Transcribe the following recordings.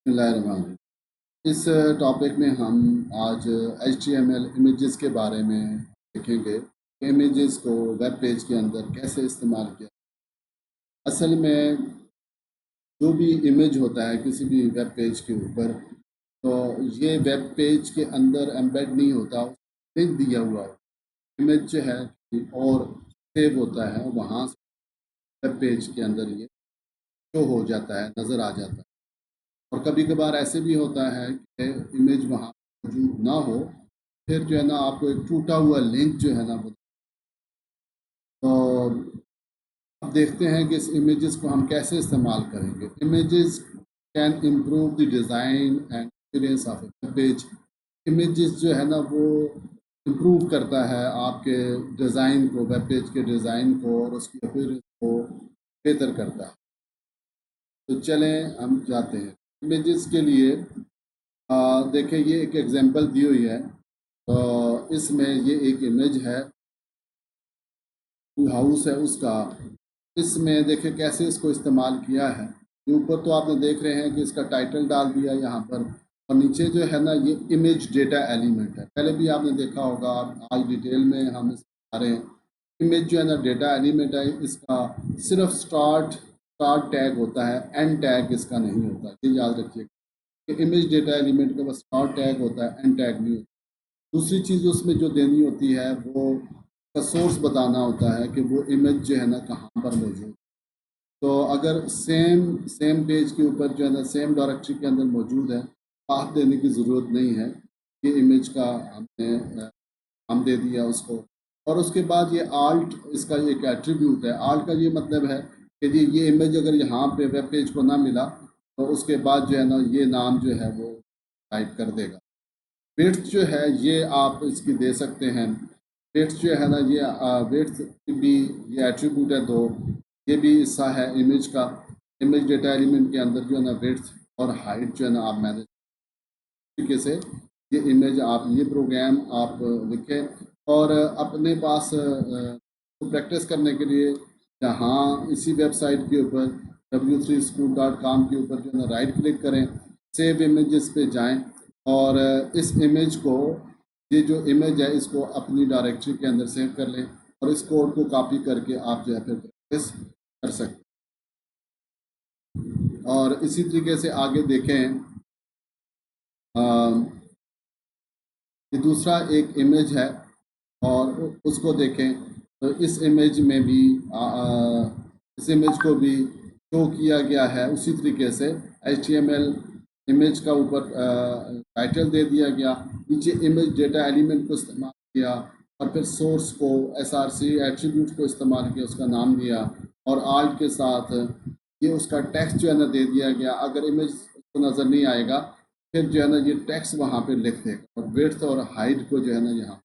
बिस्मिल्लाहिर्रहमानिर्रहीम। इस टॉपिक में हम आज HTML इमेजेस के बारे में देखेंगे। इमेजेस को वेब पेज के अंदर कैसे इस्तेमाल किया। असल में जो भी इमेज होता है किसी भी वेब पेज के ऊपर, तो ये वेब पेज के अंदर एम्बेड नहीं होता, लिंक दिया हुआ होता है। इमेज जो है और सेव होता है वहाँ से वेब पेज के अंदर ये शो हो जाता है, नज़र आ जाता है। और कभी कभार ऐसे भी होता है कि इमेज वहाँ मौजूद ना हो, फिर जो है ना आपको एक टूटा हुआ लिंक जो है ना वो। तो अब देखते हैं कि इस इमेजेस को हम कैसे इस्तेमाल करेंगे। Images can improve the design and experience of A page. Images जो है ना वो इम्प्रूव करता है आपके डिज़ाइन को, वेब पेज के डिज़ाइन को और उसकी अपीयरेंस को बेहतर करता है। तो चलें हम जाते हैं इमेजेस के लिए। देखिए ये एक एग्जांपल दी हुई है। इसमें ये एक इमेज है, हाउस है उसका। इसमें देखिए कैसे इसको इस्तेमाल किया है। ये ऊपर तो आपने देख रहे हैं कि इसका टाइटल डाल दिया यहाँ पर, और नीचे जो है ना ये इमेज डेटा एलिमेंट है। पहले भी आपने देखा होगा, आज डिटेल में हम इस आ रहे हैं। इमेज जो है ना डेटा एलिमेंट है, इसका सिर्फ स्टार्ट टैग होता है, एंड टैग इसका नहीं होता। ये याद रखिए कि इमेज डेटा एलिमेंट का बस स्टार्ट टैग होता है, एंड टैग नहीं होता। दूसरी चीज़ उसमें जो देनी होती है वो का सोर्स बताना होता है कि वो इमेज जो है ना कहाँ पर मौजूद। तो अगर सेम सेम पेज के ऊपर जो है ना सेम डायरेक्टरी के अंदर मौजूद है, पाथ देने की ज़रूरत नहीं है। ये इमेज का हमने हम दे दिया उसको। और उसके बाद ये आल्ट इसका एक एट्रीब्यूट है। आल्ट का ये मतलब है कि ये इमेज अगर यहाँ पे वेब पेज को ना मिला तो उसके बाद जो है ना ये नाम जो है वो टाइप कर देगा। विड्थ जो है ये आप इसकी दे सकते हैं। विड्थ जो है ना ये विड्थ भी ये एट्रीब्यूट है, तो ये भी हिस्सा है इमेज का। इमेज डेटा एलिमेंट के अंदर जो है ना विड्थ और हाइट जो है ना आप मैनेज तरीके से ये इमेज आप ये प्रोग्राम आप लिखें। और अपने पास प्रैक्टिस करने के लिए यहाँ इसी वेबसाइट के ऊपर w3school.com के ऊपर जो है ना राइट क्लिक करें, सेव इमेजेस पे जाएं और इस इमेज को, ये जो इमेज है इसको अपनी डायरेक्टरी के अंदर सेव कर लें और इस कोड को कॉपी करके आप जो है फिर प्रैक्टिस कर सकते हैं। और इसी तरीके से आगे देखें, ये दूसरा एक इमेज है और उसको देखें। तो इस इमेज में भी इस इमेज को भी शो किया गया है उसी तरीके से। HTML इमेज का ऊपर टाइटल दे दिया गया, नीचे इमेज डेटा एलिमेंट को इस्तेमाल किया और फिर सोर्स को SRC एट्रीब्यूट को इस्तेमाल किया, उसका नाम दिया और आल्ट के साथ ये उसका टेक्स्ट जो है ना दे दिया गया। अगर इमेज को नज़र नहीं आएगा फिर जो है ना ये टेक्स्ट वहाँ पे लिख देगा और विड्थ और हाइट को जो है ना यहाँ।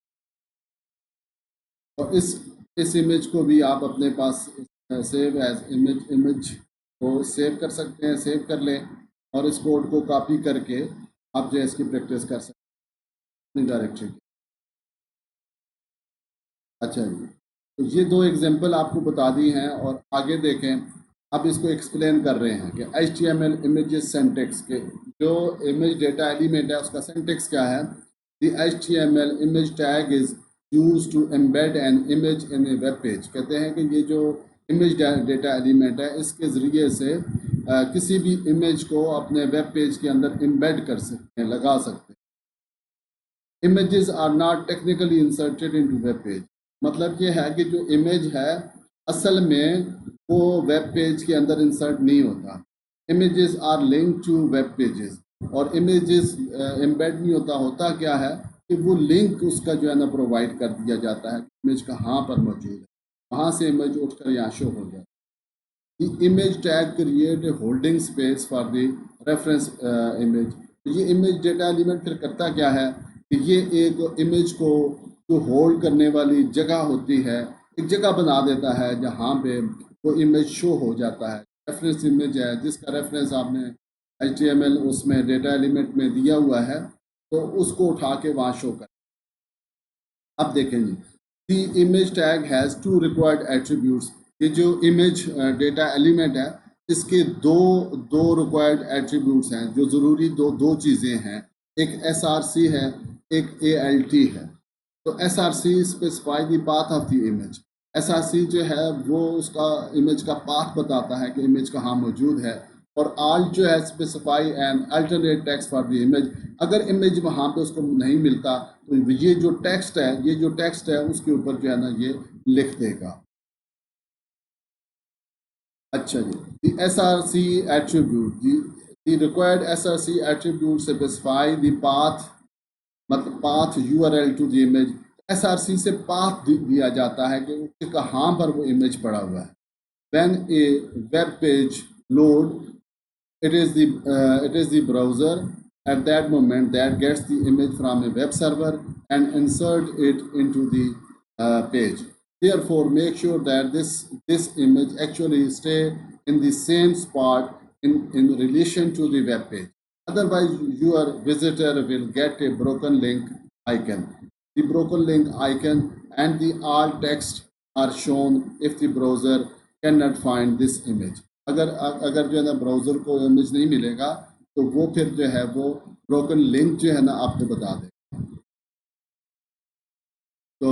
और इस इमेज को भी आप अपने पास सेव एज इमेज को सेव कर सकते हैं, सेव कर लें और इस कोड को कॉपी करके आप जो है इसकी प्रैक्टिस कर सकते हैं अपनी डायरेक्टरी की। अच्छा जी, तो ये दो एग्जांपल आपको बता दी हैं और आगे देखें। अब इसको एक्सप्लेन कर रहे हैं कि HTML इमेजेस सिंटैक्स के जो इमेज डेटा एलिमेंट है उसका सिंटैक्स क्या है। The HTML image tag is use to embed an image in a web page. कहते हैं कि ये जो इमेज डेटा एलिमेंट है इसके ज़रिए से किसी भी इमेज को अपने वेब पेज के अंदर एम्बेड कर सकते हैं, लगा सकते हैं। Images are not technically inserted into web page. मतलब ये है कि जो इमेज है असल में वो वेब पेज के अंदर इंसर्ट नहीं होता। Images are link to web pages, और इमेजेस एम्बेड नहीं होता। होता क्या है कि वो लिंक उसका जो है ना प्रोवाइड कर दिया जाता है, इमेज कहाँ पर मौजूद है, वहाँ से इमेज उठकर यहाँ शो हो जाता है। The image tag create a holding space for the reference image। ये इमेज डेटा एलिमेंट फिर करता क्या है कि ये एक इमेज को जो होल्ड करने वाली जगह होती है, एक जगह बना देता है जहाँ पे वो इमेज शो हो जाता है। रेफरेंस इमेज है जिसका रेफरेंस आपने HTML उसमें डेटा एलिमेंट में दिया हुआ है, तो उसको उठा के वहाँ शो कर। अब देखें जी, the image tag has two required attributes. ये जो इमेज डेटा एलिमेंट है इसके दो दो रिक्वायर्ड एट्रीब्यूट्स हैं जो ज़रूरी दो दो चीज़ें हैं, एक SRC है, एक ALT है। तो SRC specify the path of the image. SRC जो है वो उसका इमेज का पाथ बताता है कि इमेज कहाँ मौजूद है, और ALT जो है specify an alternate text for the image. अगर इमेज वहाँ पे उसको नहीं मिलता तो ये जो टेक्स्ट है उसके ऊपर जो है ना ये लिख देगा। अच्छा जी, the SRC attribute, the required SRC attribute specify the path, मतलब path URL to the image। SRC से path दिया जाता है कि कहाँ पर वो image पड़ा हुआ है। When a web page load, it is the browser at that moment that gets the image from a web server and insert it into the page. Therefore, make sure that this image actually stay in the same spot in relation to the web page. Otherwise, your visitor will get a broken link icon. The broken link icon and the alt text are shown if the browser cannot find this image. अगर अगर जो है ना browser को image नहीं मिलेगा तो वो फिर जो है वो ब्रोकन लिंक जो है ना आपको बता दे। तो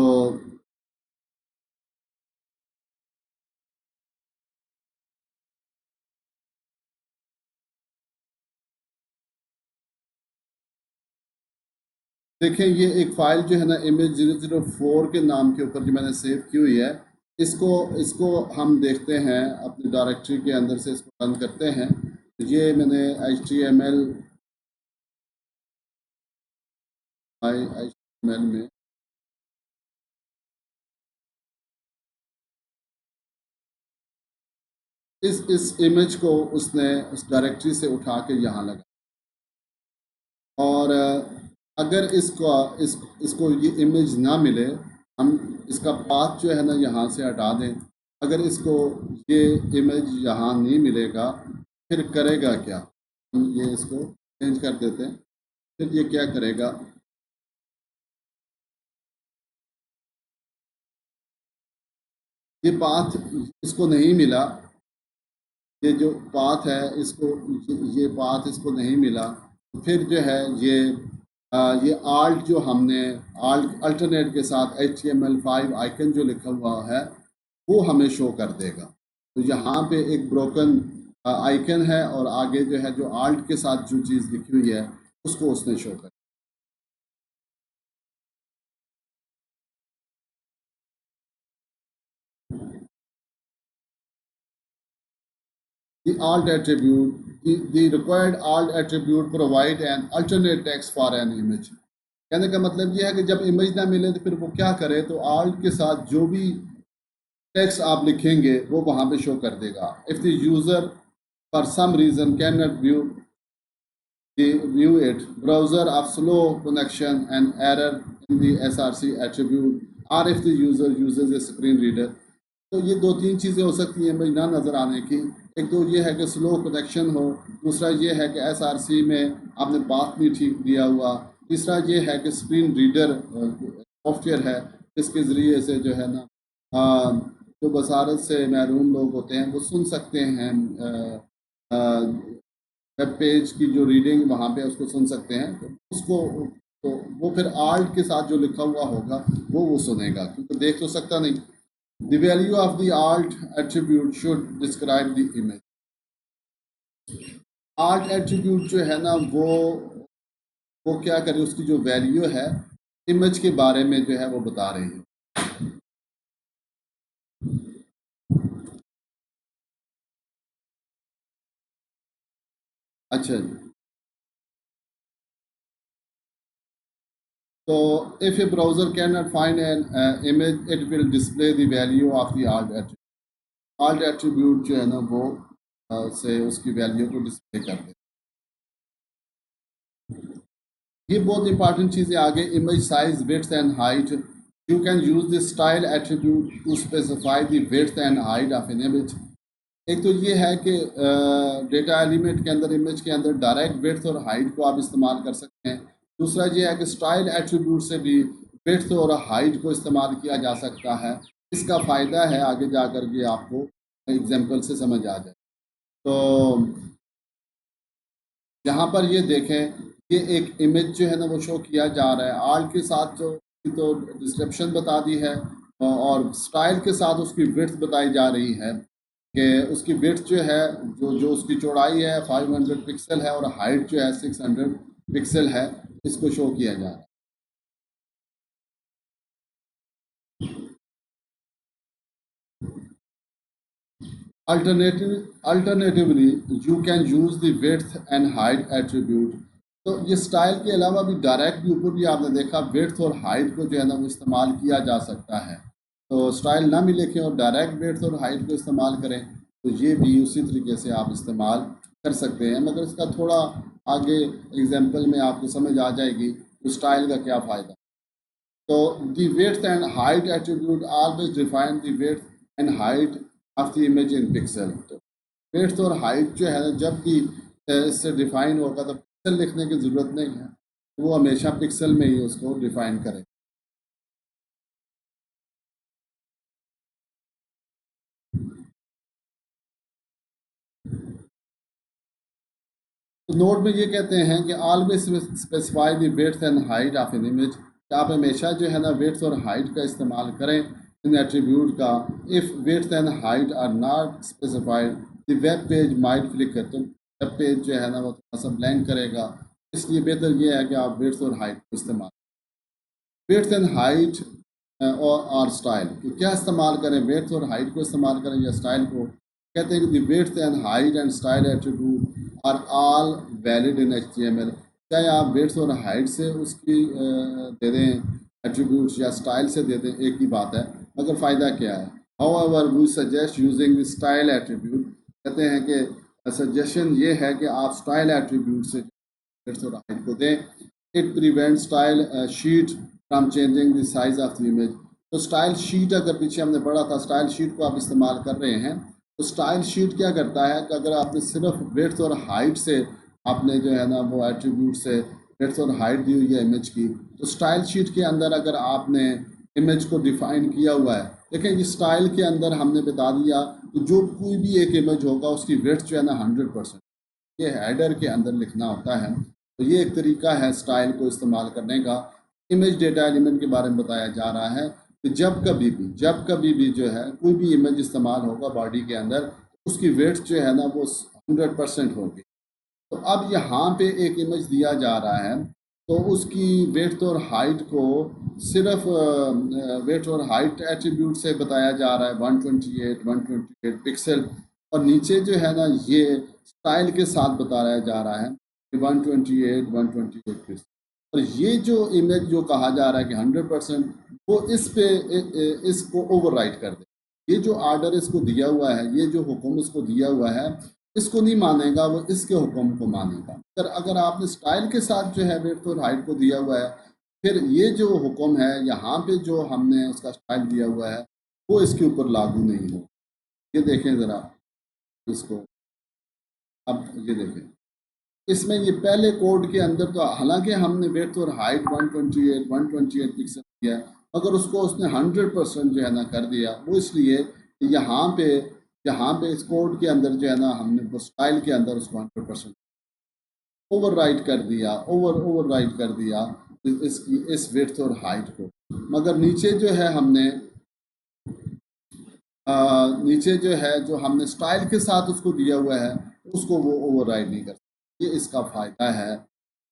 देखें, ये एक फ़ाइल जो है ना इमेज 004 के नाम के ऊपर जो मैंने सेव की हुई है, इसको इसको हम देखते हैं अपनी डायरेक्टरी के अंदर से इसको रन करते हैं। ये मैंने HTML में इस इमेज को उसने उस डायरेक्टरी से उठा के यहाँ लगा, और अगर इसको ये इमेज ना मिले, हम इसका पाथ जो है ना यहाँ से हटा दें। अगर इसको ये इमेज यहाँ नहीं मिलेगा फिर करेगा क्या, हम ये इसको चेंज कर देते हैं। फिर ये क्या करेगा, ये पाथ इसको नहीं मिला, ये जो पाथ है इसको ये पाथ इसको नहीं मिला, तो फिर जो है ये आल्ट जो हमने अल्टरनेट के साथ HTML5 आइकन जो लिखा हुआ है वो हमें शो कर देगा। तो यहाँ पे एक ब्रोकन आइकन है और आगे जो है जो आल्ट के साथ जो चीज़ लिखी हुई है उसको उसने शो कर। The alt attribute, the required alt attribute provide an alternate text for an image। कहने का मतलब ये है कि जब इमेज ना मिले तो फिर वो क्या करे, तो alt के साथ जो भी टेक्स्ट आप लिखेंगे वो वहाँ पे शो कर देगा। If the user for some reason can not view it, browser of slow connection and error in the SRC attribute, or if the user uses a screen reader। तो ये दो तीन चीज़ें हो सकती हैं भाई ना नज़र आने की। एक तो ये है कि स्लो कनेक्शन हो, दूसरा ये है कि SRC में आपने पाथ नहीं ठीक दिया हुआ, तीसरा ये है कि स्क्रीन रीडर सॉफ्टवेयर है जिसके ज़रिए से जो है ना जो बसारत से महरूम लोग होते हैं वो सुन सकते हैं, वेब पेज की जो रीडिंग वहाँ पे उसको सुन सकते हैं। तो उसको तो वो फिर आल्ट के साथ जो लिखा हुआ होगा वो सुनेगा, क्योंकि देख तो सकता नहीं। The value of the alt attribute should describe the image। alt attribute जो है ना वो क्या करे, उसकी जो वैल्यू है इमेज के बारे में जो है वो बता रही है। अच्छा जी, तो if a browser cannot find an image, it will display the value of the alt attribute। alt attribute जो है ना वो से उसकी वैल्यू को डिस्प्ले कर दे। ये बहुत इंपॉर्टेंट चीज़ है आगे, image size, width and height. You can use the style attribute to specify the width and height of an image. एक तो ये है कि डेटा एलिमेंट के अंदर, इमेज के अंदर डायरेक्ट विड्थ और हाइट को आप इस्तेमाल कर सकते हैं। दूसरा ये है कि स्टाइल एट्रीब्यूट से भी विड्थ और हाइट को इस्तेमाल किया जा सकता है। इसका फ़ायदा है आगे जा कर के आपको एग्जाम्पल से समझ आ जाए। तो यहाँ पर ये देखें, ये एक इमेज जो है ना वो शो किया जा रहा है आर्ट के साथ, जो तो डिस्क्रिप्शन बता दी है और स्टाइल के साथ उसकी विड्थ बताई जा रही है कि उसकी विड्थ जो है, जो जो उसकी चौड़ाई है 500 पिक्सल है और हाइट जो है 600 पिक्सल है, इसको शो किया जा रहा है। Alternatively, you can use the width and height attribute. तो ये स्टाइल के अलावा भी डायरेक्ट ऊपर भी आपने देखा विड्थ और हाइट को जो है ना वो इस्तेमाल किया जा सकता है। तो स्टाइल ना भी लिखें और डायरेक्ट विड्थ और हाइट को इस्तेमाल करें, तो ये भी उसी तरीके से आप इस्तेमाल कर सकते हैं, मगर इसका थोड़ा आगे एग्जांपल में आपको समझ आ जाएगी तो स्टाइल का क्या फ़ायदा। तो the width and height attribute always define the width and height of the image in pixel. तो विड्थ और हाइट जो है ना जब भी इससे डिफाइन होगा तो पिक्सल लिखने की ज़रूरत नहीं है, वो हमेशा पिक्सल में ही उसको डिफाइन करें। तो नोट में ये कहते हैं कि always specify the width and height of an image, कि आप हमेशा जो है ना विड्थ और हाइट का इस्तेमाल करें इन एट्रीब्यूट का। If width and height are not specified the web page might flicker, तो वेब पेज जो है ना वो थोड़ा सा ब्लैंक करेगा। इसलिए बेहतर ये है कि आप विड्थ और हाइट को इस्तेमाल, विड्थ एंड हाइट और स्टाइल, कि क्या इस्तेमाल करें, विड्थ और हाइट को इस्तेमाल करें या स्टाइल को। कहते हैं कि the width and height and style attribute are all valid in HTML। चाहे आप विड्थ और हाइट से उसकी दे दें एट्रीब्यूट्स या स्टाइल से दे दें, एक ही बात है, मगर फ़ायदा क्या है। However we suggest using the style attribute, कहते हैं कि सजेशन ये है कि आप स्टाइल एट्रीब्यूट से विड्थ और हाइट को दें। It prevent style sheet from changing the size of the image. तो स्टाइल शीट, अगर पीछे हमने पढ़ा था, स्टाइल शीट को आप इस्तेमाल कर रहे हैं, तो स्टाइल शीट क्या करता है कि अगर आपने सिर्फ विड्थ और हाइट से आपने जो है ना वो एट्रीब्यूट से विड्थ और हाइट दी हुई है इमेज की, तो स्टाइल शीट के अंदर अगर आपने इमेज को डिफाइन किया हुआ है, देखिए ये स्टाइल के अंदर हमने बता दिया कि जो कोई भी एक इमेज होगा उसकी विड्थ जो है ना 100%, ये हेडर के अंदर लिखना होता है। तो ये एक तरीका है स्टाइल को इस्तेमाल करने का। इमेज डेटा एलिमेंट के बारे में बताया जा रहा है कि जब कभी भी जो है कोई भी इमेज इस्तेमाल होगा बॉडी के अंदर, उसकी वेट जो है ना वो 100% होगी। तो अब यहाँ पे एक इमेज दिया जा रहा है, तो उसकी वेट और हाइट को सिर्फ वेट और हाइट एट्रीब्यूट से बताया जा रहा है 128 पिक्सल, और नीचे जो है ना ये स्टाइल के साथ बताया जा रहा है कि 128 पिक्सल। और ये जो इमेज जो कहा जा रहा है कि 100%, वो इस पे इसको ओवरराइट कर दे। ये जो आर्डर इसको दिया हुआ है, ये जो हुक्म इसको दिया हुआ है, इसको नहीं मानेगा, वो इसके हुक्म को मानेगा। अगर आपने स्टाइल के साथ जो है वेट और हाइट को दिया हुआ है, फिर ये जो हुक्म है यहाँ पे जो हमने उसका स्टाइल दिया हुआ है वो इसके ऊपर लागू नहीं हो। ये देखें ज़रा इसको, अब ये देखें, इसमें ये पहले कोड के अंदर तो हालांकि हमने वेट और हाइट 128 पिक्सल दिया है, मगर उसको उसने 100% जो है ना कर दिया। वो इसलिए यहाँ पे इस कोड के अंदर जो है ना हमने वो स्टाइल के अंदर उसको 100% ओवरराइट कर दिया, ओवरराइट कर दिया इसकी इस वेट और हाइट को। मगर नीचे जो है हमने नीचे जो है जो हमने स्टाइल के साथ उसको दिया हुआ है, उसको वो ओवरराइड नहीं कर सकता। ये इसका फ़ायदा है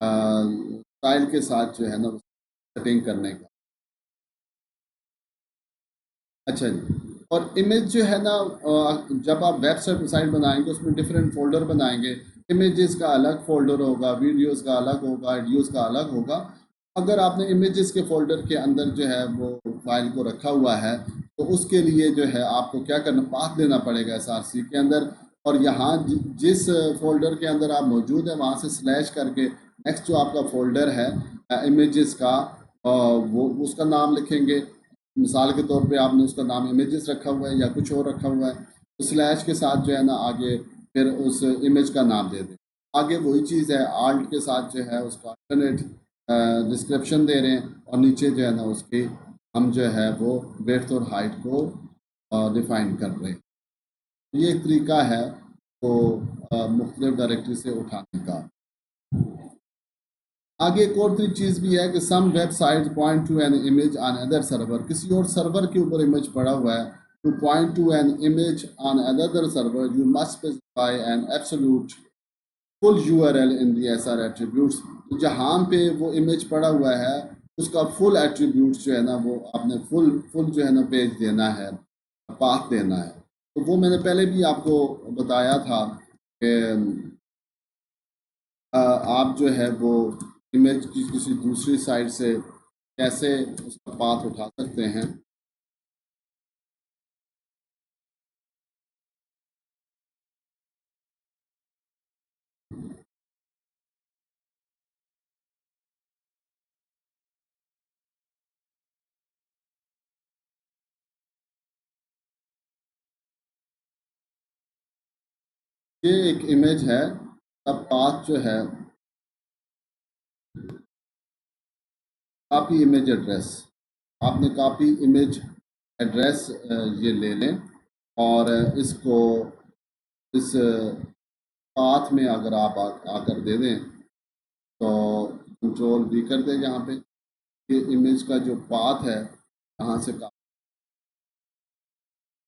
स्टाइल के साथ जो है ना सेटिंग करने का। अच्छा जी, और इमेज जो है ना जब आप वेबसाइट बनाएंगे उसमें डिफरेंट फोल्डर बनाएंगे। इमेजेस का अलग फोल्डर होगा, वीडियोस का अलग होगा, ऑडियोज़ का अलग होगा। अगर आपने इमेजेस के फोल्डर के अंदर जो है वो फाइल को रखा हुआ है, तो उसके लिए जो है आपको क्या करना, पाथ देना पड़ेगा SRC के अंदर। और यहाँ जिस फोल्डर के अंदर आप मौजूद है वहाँ से स्लैश करके नेक्स्ट जो आपका फोल्डर है इमेजेस का, वो उसका नाम लिखेंगे। मिसाल के तौर पे आपने उसका नाम इमेजेस रखा हुआ है या कुछ और रखा हुआ है, तो स्लैश के साथ जो है ना आगे फिर उस इमेज का नाम दे दें। आगे वही चीज़ है, आल्ट के साथ जो है उसका अल्टरनेट डिस्क्रिप्शन दे रहे हैं, और नीचे जो है ना उसकी हम जो है वो वेड्थ और हाइट को डिफाइन कर रहे हैं। ये एक तरीका है को मुख्तलिफ डायरेक्टरी से उठाने का। आगे एक और चीज़ भी है कि some website point to an image on other server, किसी और सर्वर के ऊपर इमेज पड़ा हुआ है। To point to an image on other server you must specify an absolute full URL in the SR attributes. तो जहाँ पे वो इमेज पड़ा हुआ है उसका फुल एट्रीब्यूट्स जो है ना वो आपने फुल जो है ना पेज देना है, पाथ देना है। तो वो मैंने पहले भी आपको बताया था कि आप जो है वो इमेज की किसी दूसरी साइट से कैसे उसका पाथ उठा सकते हैं। ये एक इमेज है, अब पाथ जो है कॉपी इमेज एड्रेस, आपने कॉपी इमेज एड्रेस ये ले लें और इसको इस पाथ में अगर आप आकर दे दें तो कंट्रोल भी कर दें। यहाँ पे ये इमेज का जो पाथ है यहाँ से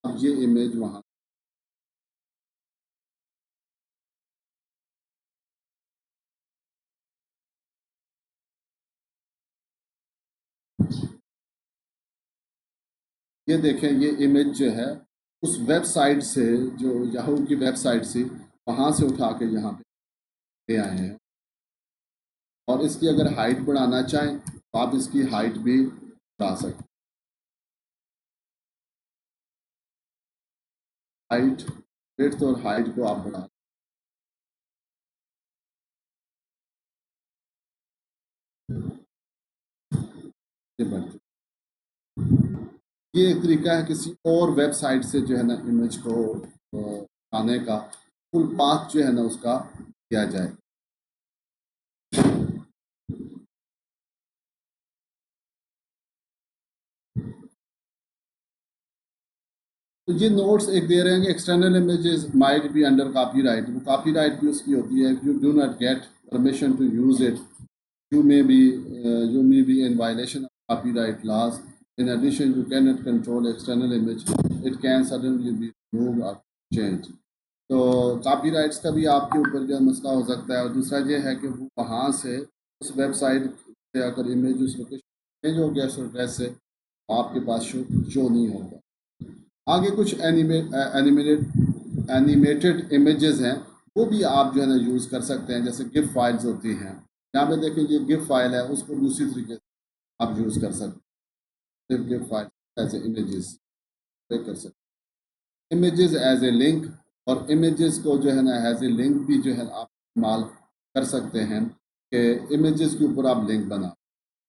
अब ये इमेज वहाँ ये देखें, ये इमेज जो है उस वेबसाइट से, जो याहू की वेबसाइट से, वहाँ से उठा के यहाँ पे ले आए हैं। और इसकी अगर हाइट बढ़ाना चाहें तो आप इसकी हाइट भी बढ़ा सकते हैं। हाइट, विड्थ और हाइट को आप बढ़ा के बढ़ते। ये एक तरीका है किसी और वेबसाइट से जो है ना इमेज को आने का, फुल पाथ जो है ना उसका किया जाए। तो ये नोट्स एक दे रहे हैं कि external images might be under copyright. वो कॉपीराइट भी उसकी होती है, you do not get permission to use it, you may be in violation of copyright laws. In addition, you cannot control external image. It can suddenly be removed or changed. तो copyrights का भी आपके ऊपर जो मसला हो सकता है। और दूसरा ये है कि वो वहाँ से उस वेबसाइट से अगर इमेज उस लोकेशन चेंज हो गया उस एड्रेस से, आपके पास शो नहीं होगा। आगे कुछ एनिमेटेड इमेजेस हैं, वो भी आप जो है ना यूज़ कर सकते हैं, जैसे गिफ फाइल्स होती हैं। यहाँ पे देखें ये गिफ फाइल है, उसको दूसरी तरीके से आप यूज़ कर सकते हैं। GIF file as a images कर सकते हैं, इमेजेस एज ए लिंक, और इमेजेस को जो है ना एज ए लिंक भी जो है आप इस्तेमाल कर सकते हैं कि इमेजेस के ऊपर आप लिंक बना।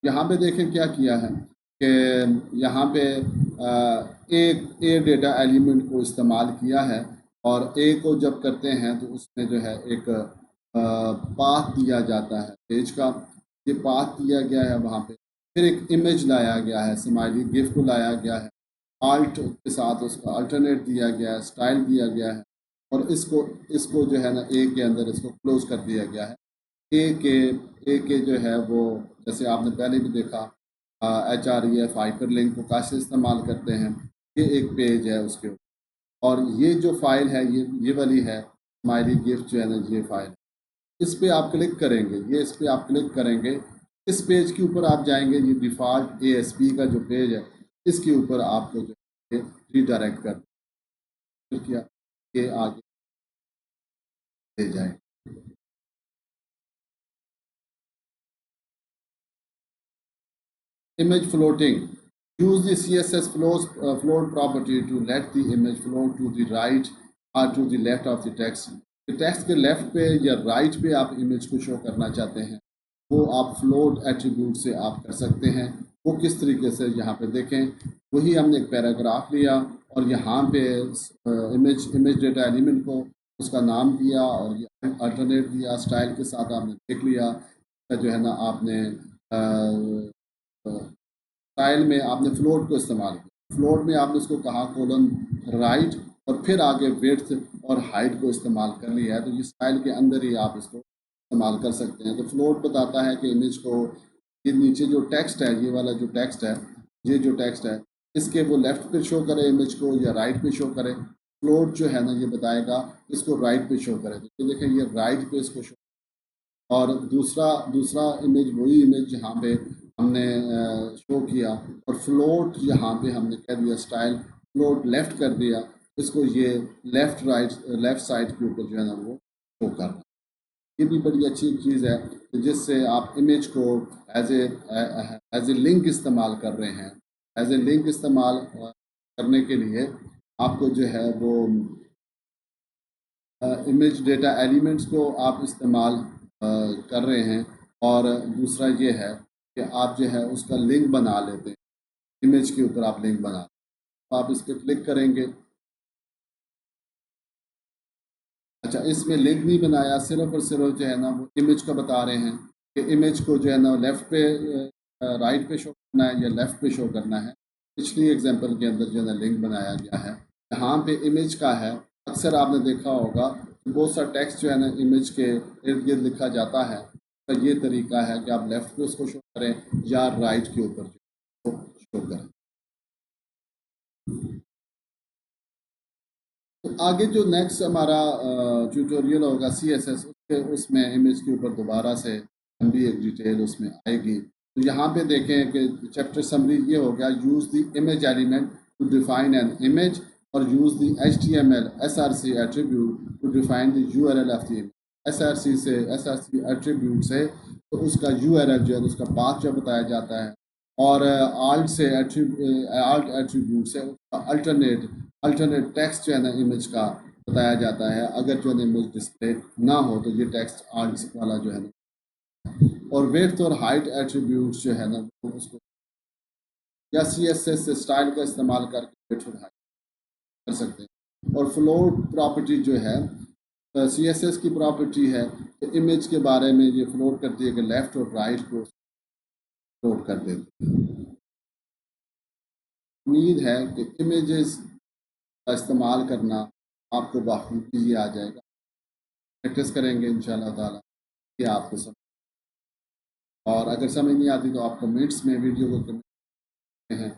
यहाँ पे देखें क्या किया है कि यहाँ पे एक ए डेटा एलिमेंट को इस्तेमाल किया है, और ए को जब करते हैं तो उसमें जो है एक पाथ दिया जाता है पेज का। ये पाथ दिया गया है वहाँ पे, फिर एक इमेज लाया गया है, स्माइली गिफ को लाया गया है, आल्ट के साथ उसका अल्टरनेट दिया गया है, स्टाइल दिया गया है, और इसको इसको जो है ना ए के अंदर इसको क्लोज कर दिया गया है। ए के जो है वो, जैसे आपने पहले भी देखा HREF हाइपर लिंक को कैसे इस्तेमाल करते हैं, ये एक पेज है उसके ऊपर। और ये जो फाइल है ये वाली है स्माइली गिफ्ट जो है ना, ये फाइल, इस पे आप क्लिक करेंगे, ये इस पे आप क्लिक करेंगे, इस पेज के ऊपर आप जाएंगे, ये डिफ़ॉल्ट ASP का जो पेज है इसके ऊपर आपको जो है रीडायरेक्ट कर किया, ये आगे ले जाए। Image floating. Use the CSS float property to let the image float to the right or to the left of the text. Text के लेफ्ट पे या राइट पे आप इमेज को शो करना चाहते हैं, वो आप फ्लोट एट्रीब्यूट से आप कर सकते हैं। वो किस तरीके से, यहाँ पे देखें, वही हमने एक पैराग्राफ लिया और यहाँ पे इमेज डेटा एलिमेंट को उसका नाम दिया और ये अल्टरनेट दिया, स्टाइल के साथ आपने देख लिया। जो है ना आपने स्टाइल में आपने फ्लोट को इस्तेमाल किया, फ्लोट में आपने उसको कहा कोलन राइट और फिर आगे विड्थ और हाइट को इस्तेमाल कर लिया है, तो ये स्टाइल के अंदर ही आप इसको इस्तेमाल कर सकते हैं। तो फ्लोट बताता है कि इमेज को, ये नीचे जो टेक्स्ट है, ये वाला जो टेक्स्ट है, ये जो टेक्स्ट है, इसके वो लेफ़्ट पे शो करे इमेज को या राइट पे शो करे। फ्लोट जो है ना, ये बताएगा इसको राइट पे शो करे। तो ये देखें, ये राइट पे इसको शो, और दूसरा दूसरा इमेज वही इमेज जहाँ पे हमने शो किया, और फ्लोट यहाँ पे हमने कह दिया स्टाइल फ्लोट लेफ़्ट कर दिया, इसको ये लेफ़्ट साइड के ऊपर जो है ना वो शो करना। ये भी बड़ी अच्छी चीज़ है कि जिससे आप इमेज को एज ए लिंक इस्तेमाल कर रहे हैं। एज ए लिंक इस्तेमाल करने के लिए आपको जो है वो इमेज डेटा एलिमेंट्स को आप इस्तेमाल कर रहे हैं, और दूसरा ये है कि आप जो है उसका लिंक बना लेते हैं, इमेज के ऊपर आप लिंक बना, तो आप इस पर क्लिक करेंगे। अच्छा, इसमें लिंक नहीं बनाया, सिर्फ और सिर्फ जो है ना वो इमेज का बता रहे हैं कि इमेज को जो है ना लेफ़्ट पे राइट पे शो करना है या लेफ़्ट पे शो करना है। पिछली एग्जांपल के अंदर जो है ना लिंक बनाया गया है। यहाँ पे इमेज का है, अक्सर आपने देखा होगा कि बहुत सा टेक्स्ट जो है ना इमेज के इर्द गिर्द लिखा जाता है। तो ये तरीका है कि आप लेफ़्ट पे उसको शो करें या राइट के ऊपर जो शो करें। तो आगे जो नेक्स्ट हमारा ट्यूटोरियल होगा CSS, उसमें इमेज के ऊपर दोबारा से लंबी एक डिटेल उसमें आएगी। तो यहाँ पे देखें कि चैप्टर समरी ये हो गया, use the image element to define an image, और use the HTML SRC attribute to define the URL of the image. SRC attribute से तो उसका URL जो है उसका पाथ जो बताया जाता है, और आल्ट एट्रीब्यूट से उसका अल्टरनेट टेक्स्ट जो है ना इमेज का बताया जाता है। अगर जो है इमेज डिस्प्ले ना हो तो ये टेक्स्ट आर्ट्स वाला जो है ना, और विड्थ और हाइट एट्रीब्यूट्स जो है ना वो उसको या CSS से स्टाइल का इस्तेमाल करके विड्थ और हाइट कर सकते हैं। और फ्लोट प्रॉपर्टी जो है CSS की प्रॉपर्टी है, तो इमेज के बारे में ये फ्लोट करती है कि लेफ़्ट और राइट को फ्लोट कर देती है। उम्मीद है कि इमेजेस का इस्तेमाल करना आपको बाखूबी आ जाएगा। प्रैक्टिस करेंगे इंशाल्लाह ताला कि आपको समझ, और अगर समझ नहीं आती तो आप कमेंट्स में वीडियो को कमेंट हैं